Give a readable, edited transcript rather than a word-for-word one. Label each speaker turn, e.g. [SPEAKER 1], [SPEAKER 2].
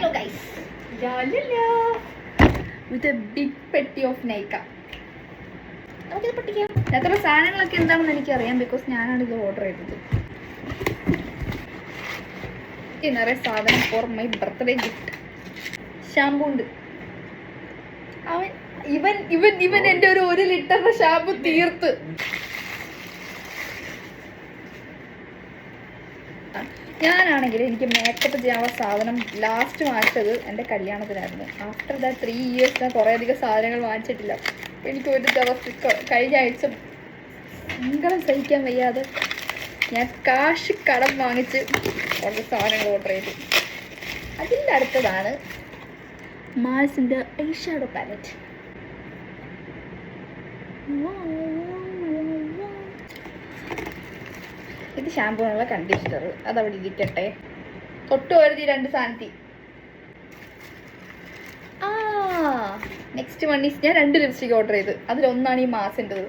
[SPEAKER 1] Hello guys. With a big petty of Nykaa. നമുക്കിത് പൊട്ടിക്കാം. അതിനകത്തുള്ള സാധനങ്ങളൊക്കെ എന്താണെന്ന് എനിക്കറിയാം, ബിക്കോസ് ഞാനാണ് ഇത് ഓർഡർ ചെയ്തത്. നിറയെ സാധനം for my birthday gift. Shampoo ഉണ്ട്. ഇവൻ എൻ്റെ ഒരു ലിറ്ററിന്റെ ഷാമ്പു തീർത്ത്. ഞാനാണെങ്കിൽ എനിക്ക് മേക്കപ്പ് ചെയ്യാനുള്ള സാധനം ലാസ്റ്റ് വാങ്ങിച്ചത് എൻ്റെ കല്യാണത്തിനായിരുന്നു. ആഫ്റ്റർ ദാറ്റ് 3 years ഞാൻ കുറേ അധികം സാധനങ്ങൾ വാങ്ങിച്ചിട്ടില്ല. എനിക്ക് ഒരു ദിവസം കഴിഞ്ഞ ആഴ്ച സങ്കടം സഹിക്കാൻ വയ്യാതെ ഞാൻ കാശ് കടം വാങ്ങിച്ച് കുറച്ച് സാധനങ്ങൾ ഓർഡർ ചെയ്തു. അതിൻ്റെ അടുത്തതാണ് മാൾസിൻ്റെ ഐ ഷാഡോ പാലറ്റ്. ഇത് ഷാമ്പൂനുള്ള കണ്ടീഷണർ, അതവിടെ ഇരിക്കട്ടെ. തൊട്ട് വരുത്തി 2 സാധനത്തിൽ. നെക്സ്റ്റ് വൺ ഈസ് ഞാൻ 2 ലിപ്സ്റ്റിക് ഓർഡർ ചെയ്ത്. അതിലൊന്നാണ് ഈ മാസിൻ്റെത്.